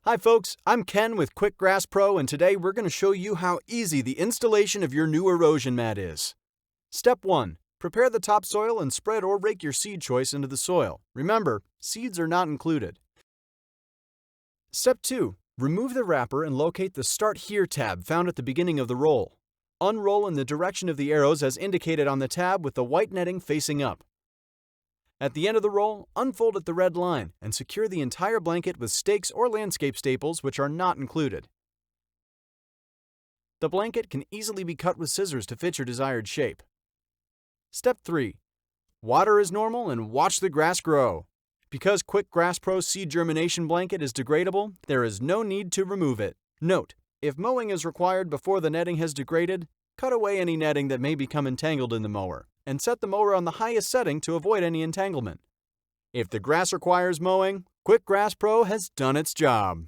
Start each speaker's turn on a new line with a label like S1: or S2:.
S1: Hi folks, I'm Ken with QuickGRASS Pro, and today we're going to show you how easy the installation of your new erosion mat is. Step 1. Prepare the topsoil and spread or rake your seed choice into the soil. Remember, seeds are not included. Step 2. Remove the wrapper and locate the Start Here tab found at the beginning of the roll. Unroll in the direction of the arrows as indicated on the tab with the white netting facing up. At the end of the roll, unfold at the red line and secure the entire blanket with stakes or landscape staples which are not included. The blanket can easily be cut with scissors to fit your desired shape. Step 3. Water as normal and watch the grass grow. Because QuickGRASS Pro Seed Germination Blanket is degradable, there is no need to remove it. Note: if mowing is required before the netting has degraded, cut away any netting that may become entangled in the mower, and set the mower on the highest setting to avoid any entanglement. If the grass requires mowing, QuickGRASS Pro has done its job.